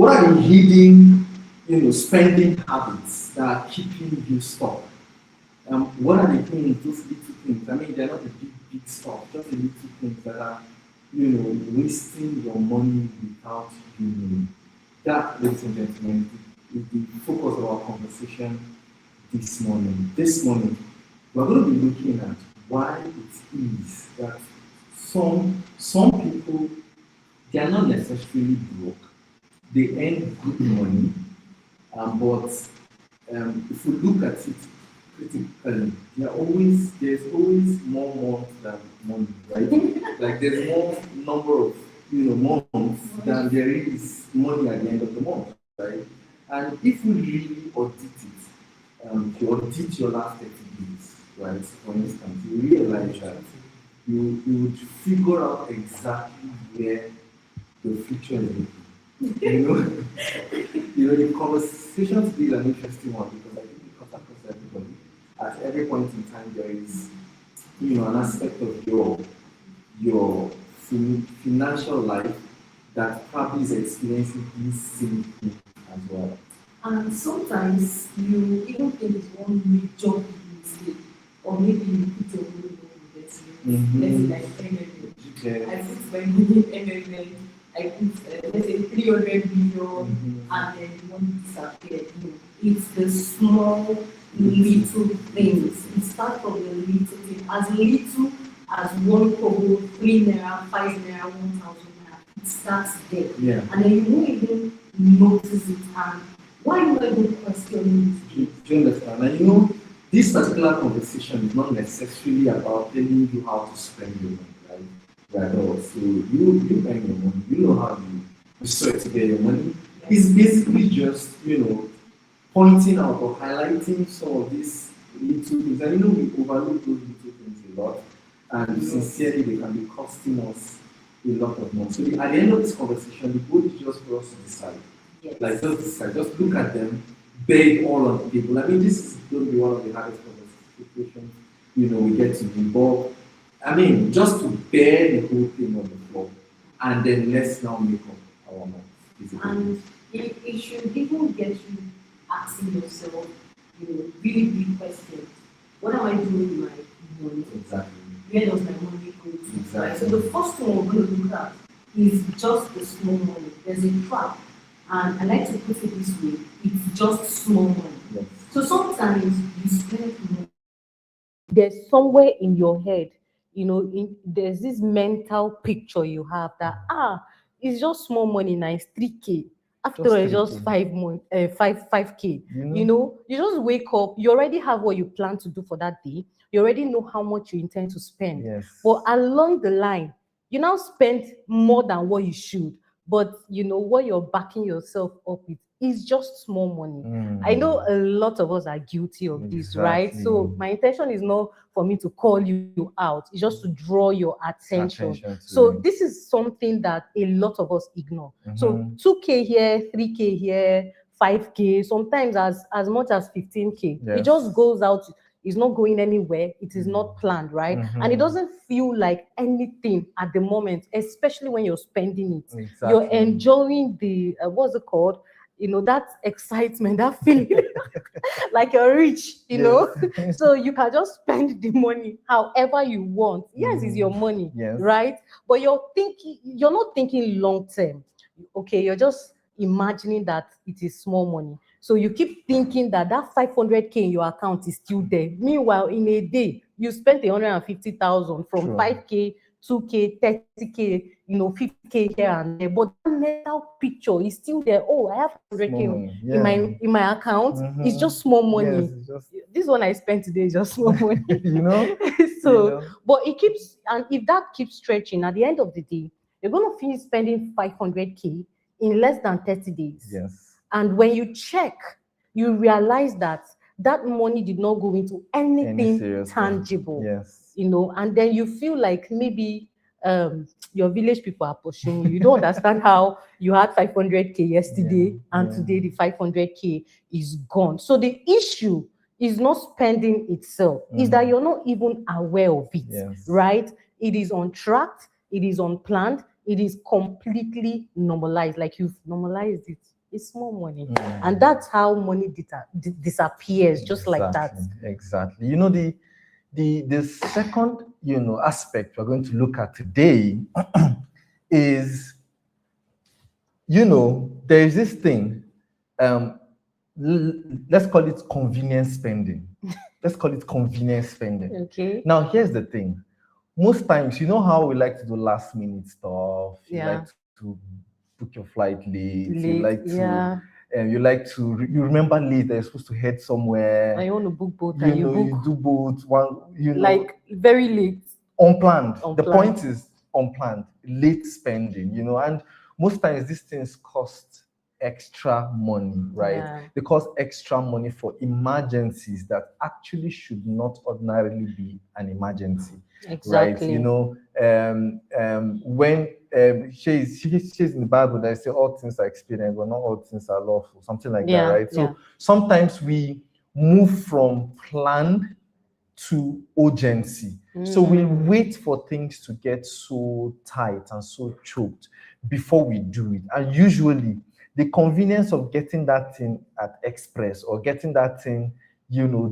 What are the hidden, spending habits that are keeping you stuck? What are the things, those little things? I mean, they're not the big stuff, just the little things that are, wasting your money without you knowing. That, ladies and gentlemen, is the focus of our conversation this morning. This morning, we're going to be looking at why it is that some people, they are not necessarily broke. They earn good money, but if we look at it critically, there's always more months than money, right? Like there's more number of months than there is money at the end of the month, right? And if we really audit it, if you audit your last 30 days, right? For instance, you realize that you would figure out exactly where the future is looking. The conversation today is an interesting one because I think it cuts across everybody. At every point in time, there is, an aspect of your financial life that probably is experiencing these same things as well. And sometimes you even think it's one major mistake, or maybe you put your money in investment. Let's say like MLM. I put my money in MLM. I put let's say 300 million, and then the money disappeared. It's the small little things. It starts from the little thing, as little as 1 kobo, 3 naira, 5 naira, 1,000 naira. It starts there, and then you won't even notice it. And why do I even question it? Do you understand? And this particular conversation is not necessarily about telling you how to spend your money, right? Right. So you earn your money, you know how you sweat to get your money. It's basically just pointing out or highlighting some of these little things. And we overlook those little things a lot, and sincerely they can be costing us a lot of money. So at the end of this conversation, the goal is just for us to decide. Yes. Like just decide, just look at them, beg all on the table. I mean, this is going to be one of the hardest conversations we get to involve. I mean, just to bear the whole thing on the floor, and then let's now make up our minds. And it should even get you asking yourself, really big questions. What am I doing with my money? Exactly. Where does my money go to? Exactly. Right? So the first one we're going to look at is just the small money. There's a trap, and I like to put it this way: it's just small money. Yes. So sometimes you spend money. There's somewhere in your head, there's this mental picture you have that it's just small money, nice 3K. After all, it's just 5K. You just wake up, you already have what you plan to do for that day. You already know how much you intend to spend. Yes. But along the line, you now spend more than what you should. But what you're backing yourself up with is just small money. I know a lot of us are guilty of this, right? So my intention is not for me to call you out. It's just to draw your attention. So this is something that a lot of us ignore. So 2K here, 3K here, 5K, sometimes as much as 15K. It just goes out. It's not going anywhere. It is not planned, right? And it doesn't feel like anything at the moment, especially when you're spending it. Exactly. You're enjoying the, what's it called? That excitement, that feeling like you're rich, So you can just spend the money however you want. Yes, it's your money, right? But you're not thinking long term. Okay, you're just imagining that it is small money. So you keep thinking that 500K in your account is still there. Meanwhile, in a day, you spent 150,000 from 5K, 2K, 30K, 50K here and there. But that mental picture is still there. Oh, I have 100K in my account. It's just small money. Yes, this one I spent today is just small money. So, but it keeps, and if that keeps stretching, at the end of the day, you're going to finish spending 500K in less than 30 days. Yes. And when you check, you realize that money did not go into anything tangible. Yes. And then you feel like maybe your village people are pushing you. You don't understand how you had 500K yesterday and today the 500K is gone. So the issue is not spending itself, is that you're not even aware of it, right? It is untracked, it is unplanned, it is completely normalized. Like you've normalized it. It's small money. Mm. And that's how money disappears, just like that. Exactly. You know, the second, aspect we're going to look at today is, there is this thing, let's call it convenience spending. Let's call it convenience spending. Okay. Now, here's the thing. Most times, you know how we like to do last minute stuff. You Yeah. like to book your flight late. You Late, like to, yeah. you remember late that you're supposed to head somewhere. And you want to book both, You and you know, book you do both. One, like very late. unplanned. The Unplanned. point is unplanned, late spending, and most times these things cost extra money, right? Yeah. They cost extra money for emergencies that actually should not ordinarily be an emergency, Exactly. right? When she's in the Bible, they say all things are expedient, but not all things are lawful, something like that, Yeah, right? So yeah. sometimes we move from planned to urgency. So we wait for things to get so tight and so choked before we do it. And usually the convenience of getting that thing at Express or getting that thing,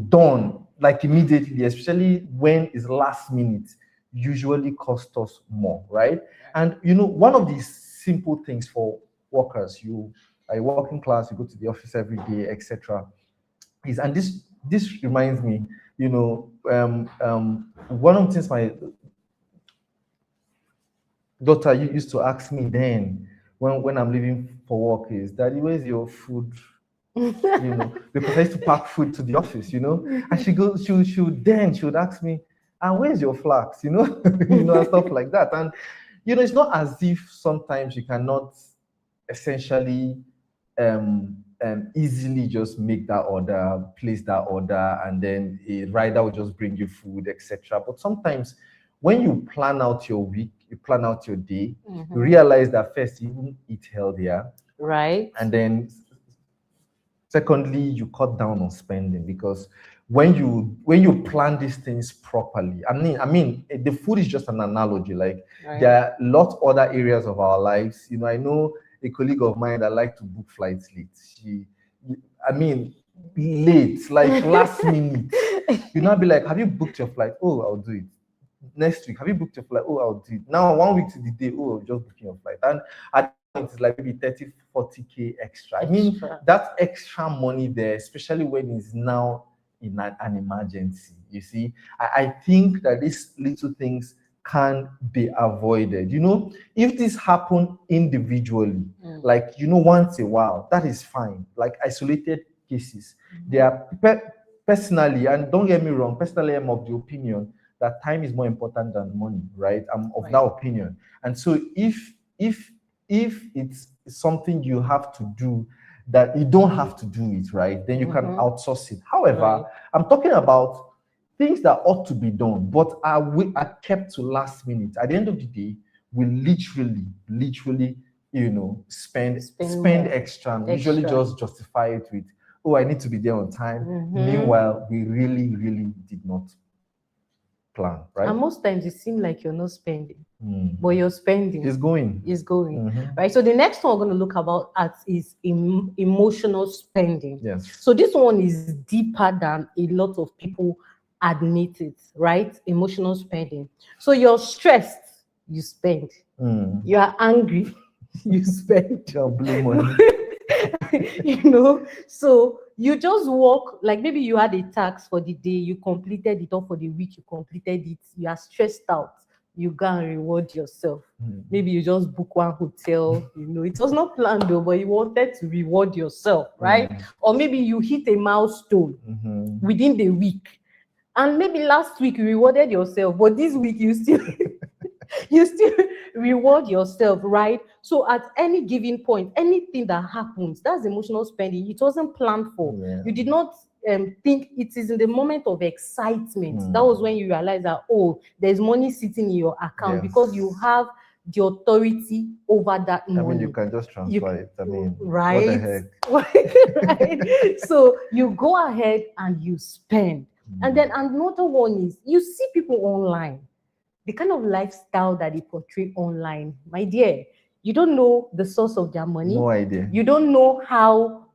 done like immediately, especially when it's last minute, usually costs us more, right? And one of these simple things for workers, you are a working class, you go to the office every day, etc. is, and this reminds me, one of the things my daughter used to ask me then when I'm leaving for work is, Daddy, where's your food? Because I used to pack food to the office, and she would ask me, and where's your flax? And stuff like that. And it's not as if sometimes you cannot essentially easily just make that order, place that order, and then a rider will just bring you food, etc. But sometimes when you plan out your week, you plan out your day, you realize that first you even eat healthier, Right. and then secondly you cut down on spending, because when you plan these things properly, I mean the food is just an analogy. Like, Right. there are lots other areas of our lives. I know a colleague of mine that like to book flights late. Late, like last minute. Be like, have you booked your flight? Oh, I'll do it. Next week, have you booked your flight? Oh, I'll do it. Now, 1 week to the day, oh, just booking your flight. And at that point, it's like maybe 30, 40K extra. Extra. That extra money there, especially when it's now in an emergency, you see. I think that these little things can be avoided. If this happen individually, like, once a while, that is fine. Like isolated cases. They are personally, and don't get me wrong, personally, I'm of the opinion that time is more important than money, right? I'm of that opinion. And so if it's something you have to do, that you don't have to do it, right, then you can outsource it. However, I'm talking about things that ought to be done, but are kept to last minute. At the end of the day, we literally, spend extra. Usually just justify it with, oh, I need to be there on time. Meanwhile, we really, really did not plan, right? And most times it seems like you're not spending, but you're spending. It's going. Right? So the next one we're going to look at is emotional spending. Yes. So this one is deeper than a lot of people admit it, right? Emotional spending. So you're stressed, you spend. You are angry, you spend. Your blue money. So you just work, like maybe you had a task for the day, you completed it, or for the week you completed it, you are stressed out, you go and reward yourself. Maybe you just book one hotel, it was not planned though, but you wanted to reward yourself, right? Or maybe you hit a milestone within the week, and maybe last week you rewarded yourself, but this week you still reward yourself, right? So at any given point, anything that happens, that's emotional spending. It wasn't planned for. You did not think. It is in the moment of excitement. That was when you realize that, oh, there's money sitting in your account, because you have the authority over that money. I mean, you can just transfer it. I mean, right? What the heck? Right? So you go ahead and you spend. And then another one is, you see people online. the kind of lifestyle that they portray online, my dear, you don't know the source of their money. No idea. You don't know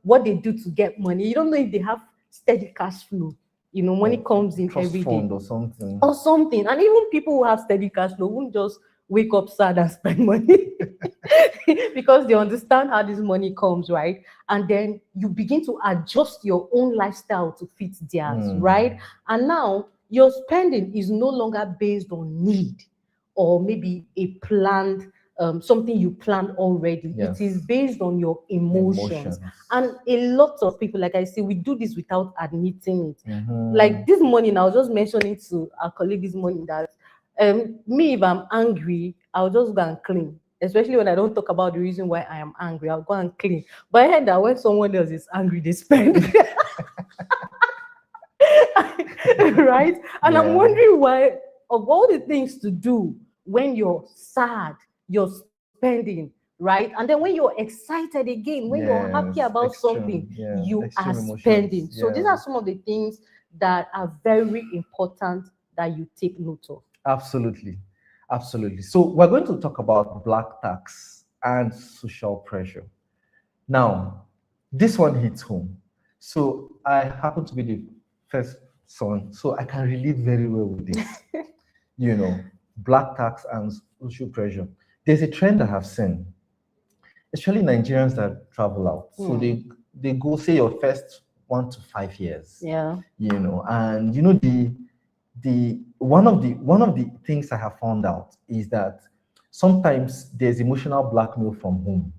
what they do to get money. You don't know if they have steady cash flow. Money comes in Trust every day fund or something. or something. And even people who have steady cash flow won't just wake up sad and spend money because they understand how this money comes, right? And then you begin to adjust your own lifestyle to fit theirs, right? And now your spending is no longer based on need or maybe a planned something you planned already. Yes. It is based on your emotions. And a lot of people, like I say, we do this without admitting it. Like this morning, I was just mentioning to our colleague this morning that me, if I'm angry, I'll just go and clean. Especially when I don't talk about the reason why I am angry, I'll go and clean. But I heard that when someone else is angry, they spend. Right? And I'm wondering why, of all the things to do when you're sad, you're spending, right? And then when you're excited again, when you're happy about something, you are spending. So these are some of the things that are very important that you take note of. Absolutely. Absolutely. So we're going to talk about black tax and social pressure. Now, this one hits home. So I happen to be the first son, so I can relate very well with this. Black tax and social pressure. There's a trend I have seen, especially Nigerians that travel out. So they go, say, your first 1 to 5 years. Yeah. And the one of the things I have found out is that sometimes there's emotional blackmail from home.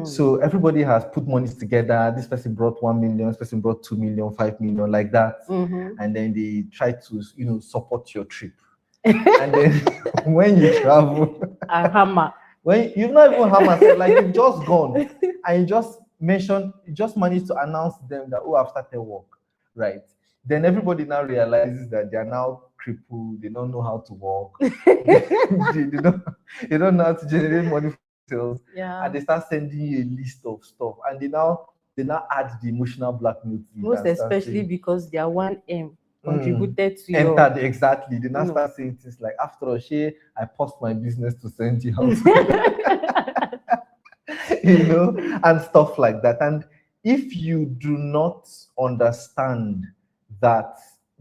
So everybody has put monies together. This person brought 1 million, this person brought 2 million, 5 million, like that. And then they try to, support your trip. And then when you travel, when you've not even hammer, like you've just gone and you just managed to announce to them that, oh, I've started work, right? Then everybody now realizes that they are now crippled, they don't know how to walk, they don't know how to generate money for themselves, and they start sending you a list of stuff, and they now add the emotional blackmail to it. Most especially because their 1M contributed to entered exactly. They now start saying things like, after all, I paused my business to send you out. And stuff like that. And if you do not understand that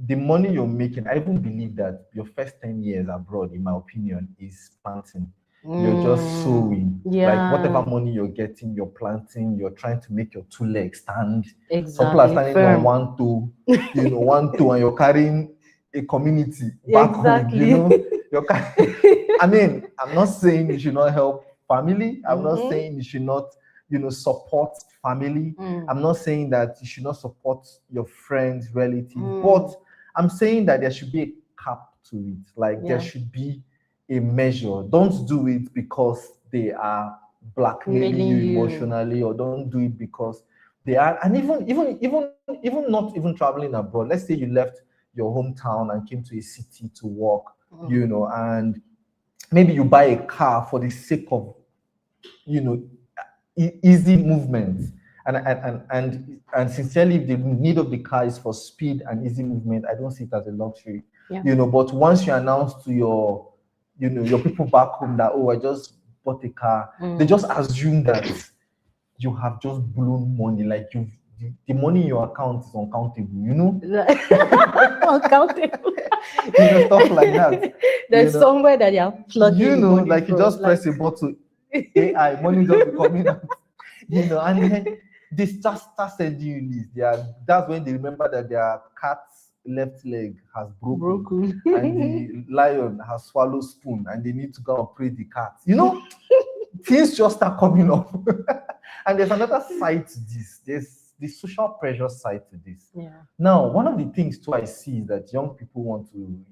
the money you're making, I even believe that your first 10 years abroad, in my opinion, is planting. You're just sowing. Like whatever money you're getting, you're planting, you're trying to make your 2 legs stand. Exactly. Some people are standing on 1 toe, 1 toe, and you're carrying a community back home. I mean, I'm not saying you should not help family. I'm not saying you should not, support family. I'm not saying that you should not support your friends, relatives, but I'm saying that there should be a cap to it. Like there should be a measure. Don't do it because they are blackmailing you emotionally, or don't do it because they are. And even not even traveling abroad. Let's say you left your hometown and came to a city to work, and maybe you buy a car for the sake of, easy movement. And sincerely, if the need of the car is for speed and easy movement, I don't see it as a luxury. But once you announce to your people back home that, oh, I just bought a car, they just assume that you have just blown money, like the money in your account is uncountable, uncountable. Stuff like that. There's somewhere that you are plugging. Like you just press a button, AI, money just be coming out, and then they just start sending you this. That's when they remember that their cat's left leg has broken. And the lion has swallowed spoon, and they need to go and pray the cat. Things just start coming up. And there's another side to this. There's the social pressure side to this. Now, one of the things too I see is that young people want to,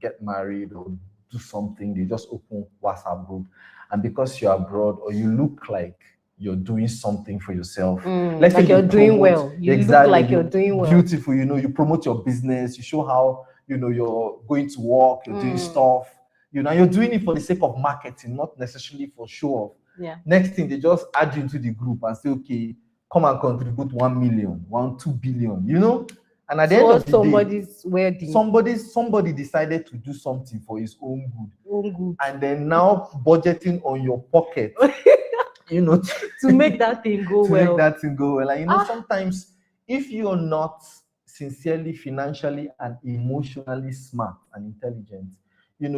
get married or do something. They just open WhatsApp group, and because you're abroad or you look like you're doing something for yourself, let's say you're doing well. You look like you're doing well. Beautiful, you promote your business. You show how you're going to work. You're doing stuff. You're doing it for the sake of marketing, not necessarily for show off. Next thing, they just add you into the group and say, okay, come and contribute 1 million, 2 billion, And at the end Towards of the day, somebody's wedding. somebody decided to do something for his own good, Oh, good. and then now budgeting on your pocket, to To make that thing go make well. that thing go well. And Ah. sometimes if you're not sincerely, financially, and emotionally smart and intelligent,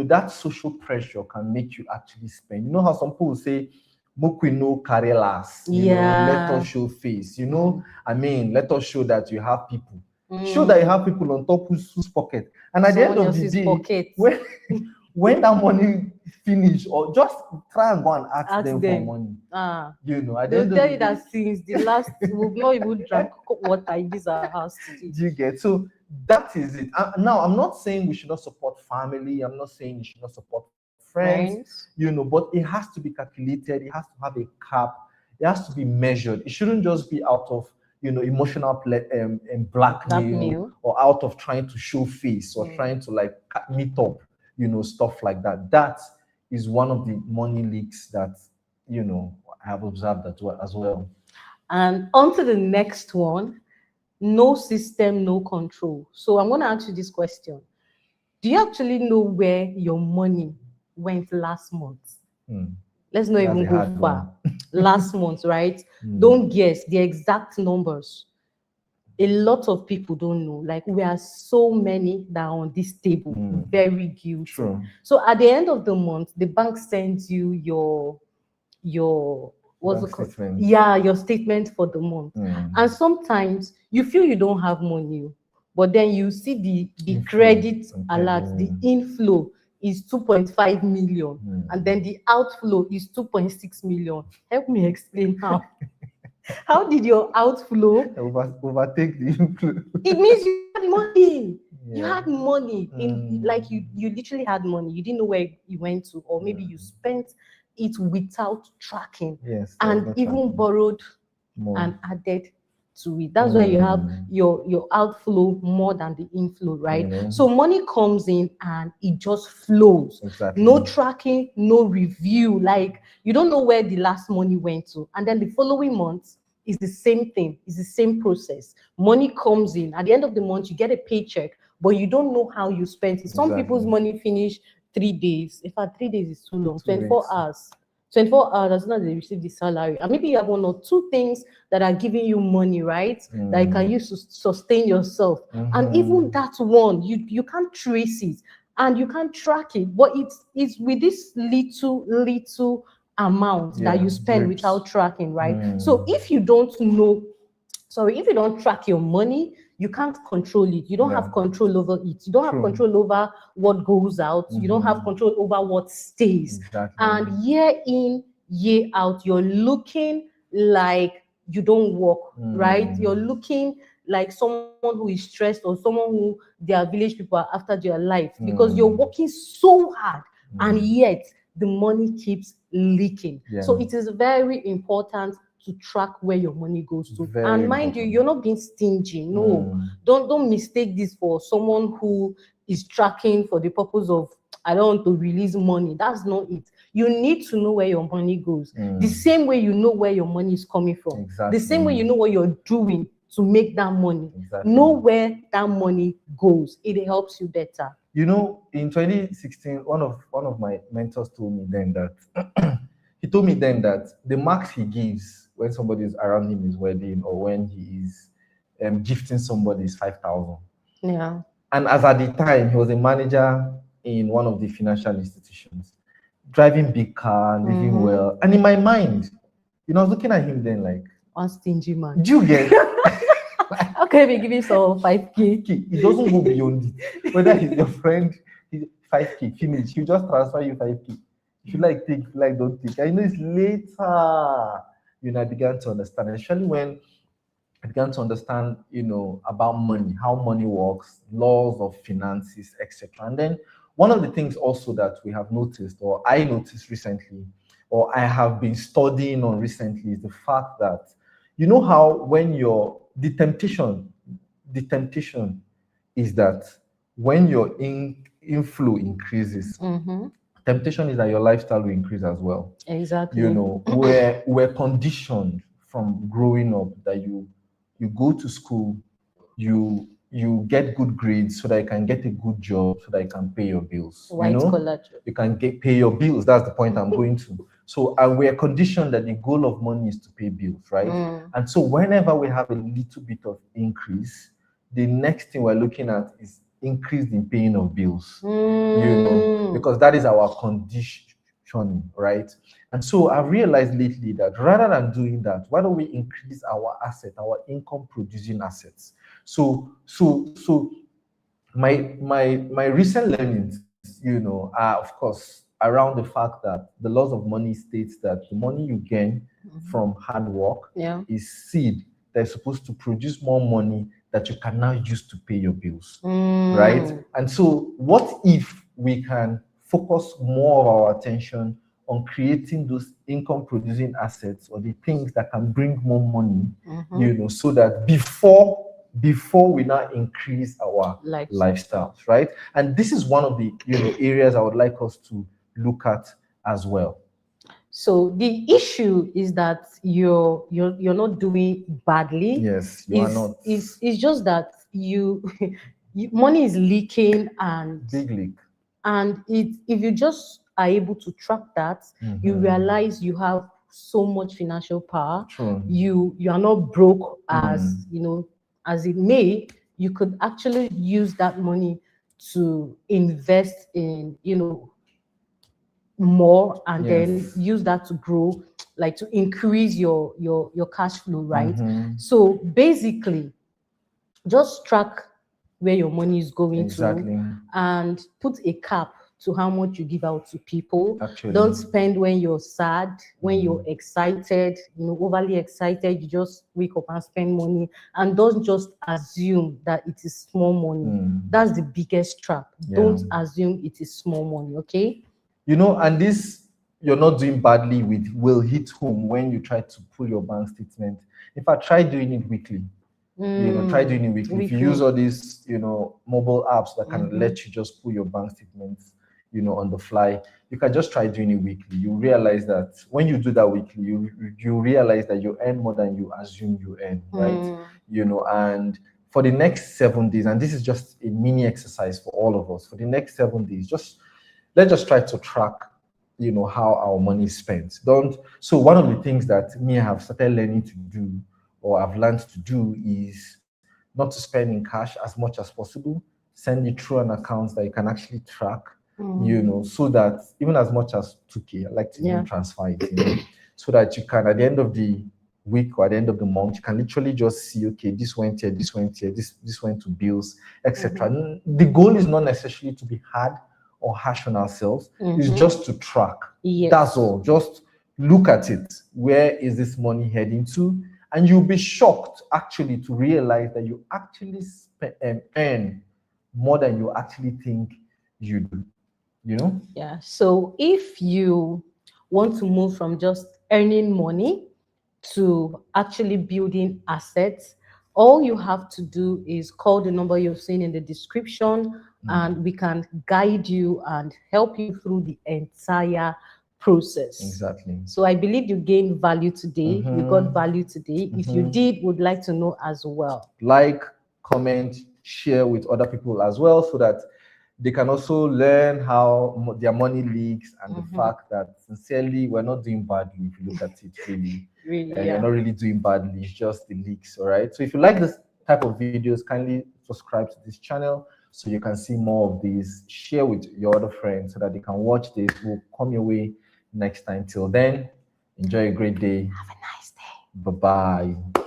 that social pressure can make you actually spend. You know how some people say, "Make we no carry last." Let Yeah. us show face. Let us show that you have people. Mm. Show that you have people on top whose pocket. And at the end Someone of the else's day, pocket. when that money finish, or just try and go and ask Ask them them. for money. Ah. At the They'll end of tell the you day, that since the last, we've not even drank water in this our house today. do you get? So that is it. Now, I'm not saying we should not support family. I'm not saying you should not support friends. But it has to be calculated. It has to have a cap. It has to be measured. It shouldn't just be out of emotional blackmail, or out of trying to show face, or trying to meet up, stuff like that. That is one of the money leaks that I have observed as well. And on to the next one. No system, no control. So I'm going to ask you this question. Do you actually know where your money went last month? Let's not even go far. Last month, right? Don't guess the exact numbers. A lot of people don't know. Like, we are so many that are on this table, very guilty. True. So at the end of the month, the bank sends you your what's it called? Statement. Yeah, your statement for the month. And sometimes you feel you don't have money, but then you see the credit alert, the inflow is 2.5 million, and then the outflow is 2.6 million. Help me explain how. How did your outflow overtake the inflow? It means you had money. Yeah. You had money you literally had money. You didn't know where you went to, or maybe you spent it without tracking. Yes, and even tracking. Borrowed More. and added to it. That's why you have your outflow more than the inflow, right? So money comes in and it just flows. Exactly. No tracking, no review. Like, you don't know where the last money went to, and then the following month is the same thing. It's the same process. Money comes in at the end of the month. You get a paycheck, but you don't know how you spent it. Some people's money finish 3 days. In fact, 3 days is too long. 24 hours. 24 hours as soon as they receive the salary. And maybe you have 1 or 2 things that are giving you money, right? That you can use to sustain yourself. And even that one, you can't trace it and you can't track it. But it's with this little amount that you spend without tracking, right? So if you don't track your money, you can't control it. You don't have control over it. You don't have control over what goes out. You don't have control over what stays. Exactly. And year in, year out, you're looking like you don't work, right? You're looking like someone who is stressed, or someone who their village people are after their life, because you're working so hard and yet the money keeps leaking. So it is very important to track where your money goes to. And mind you, you're not being stingy. No, don't mistake this for someone who is tracking for the purpose of, I don't want to release money. That's not it. You need to know where your money goes. The same way you know where your money is coming from. Exactly. The same way you know what you're doing to make that money. Exactly. Know where that money goes. It helps you better. In 2016, one of my mentors told me then that the marks he gives when somebody is around him is wedding, or when he is gifting somebody, is 5,000. Yeah. And as at the time, he was a manager in one of the financial institutions, driving big car, living well. And in my mind, I was looking at him then like, one stingy man. Do you get? Okay, we give you some 5K. It doesn't go beyond it. Whether he's your friend, 5K, finish. He'll just transfer you 5K. If you like, take. If you like, don't take. I know it's later. I began to understand, especially when I began to understand, about money, how money works, laws of finances, etc. And then one of the things also that we have noticed, or I noticed recently, or I have been studying on recently, is the fact that, how when the temptation is that when your inflow increases, temptation is that your lifestyle will increase as well. Exactly. We're conditioned from growing up that you go to school, you you get good grades so that you can get a good job so that you can pay your bills. White collar job. You can pay your bills. That's the point I'm going to. So, and we are conditioned that the goal of money is to pay bills, right? And so whenever we have a little bit of increase, the next thing we're looking at is increase in paying of bills, because that is our conditioning, right? And so I've realized lately that rather than doing that, why don't we increase our asset, our income producing assets? So my recent learnings, are of course around the fact that the laws of money states that the money you gain from hard work is seed that's supposed to produce more money that you can now use to pay your bills, right? And so what if we can focus more of our attention on creating those income producing assets or the things that can bring more money, so that before we now increase our lifestyles, right? And this is one of the areas I would like us to look at as well. So the issue is that you're not doing badly. Yes, you are not. It's just that money is leaking, and big leak. And if you just are able to track that, you realize you have so much financial power. True. You are not broke as as it may. You could actually use that money to invest in more, and then use that to grow, like to increase your cash flow, right? So basically, just track where your money is going to, and put a cap to how much you give out to people. Actually. Don't spend when you're sad, when you're excited, overly excited. You just wake up and spend money, and don't just assume that it is small money. That's the biggest trap. Don't assume it is small money, okay? And this you're not doing badly with will hit home when you try to pull your bank statement. If I try doing it weekly, try doing it weekly. If you use all these, mobile apps that can let you just pull your bank statements, on the fly, you can just try doing it weekly. You realize that when you do that weekly, you realize that you earn more than you assume you earn, right? And for the next 7 days, and this is just a mini exercise for all of us, for the next 7 days, let's just try to track, how our money is spent. So one of the things that me have started learning to do, or I've learned to do, is not to spend in cash as much as possible. Send it through an account that you can actually track, so that even as much as 2K, I like to even transfer it, so that you can, at the end of the week or at the end of the month, you can literally just see, okay, this went here, this went here, this went to bills, etc. The goal is not necessarily to be hard or harsh on ourselves. It's just to track. That's all. Just look at it. Where is this money heading to? And you'll be shocked actually to realize that you actually earn more than you actually think you do. Yeah. So if you want to move from just earning money to actually building assets, all you have to do is call the number you've seen in the description, and we can guide you and help you through the entire process. Exactly. So I believe you gained value today. You got value today. If you did, would like to know as well. Like, comment, share with other people as well, so that they can also learn how their money leaks, and the fact that sincerely we're not doing badly. If you look at it really, you're not really doing badly. It's just the leaks. All right. So if you like this type of videos, kindly subscribe to this channel so you can see more of these. Share with your other friends so that they can watch this. We'll come your way next time. Till then, enjoy a great day. Have a nice day. Bye-bye.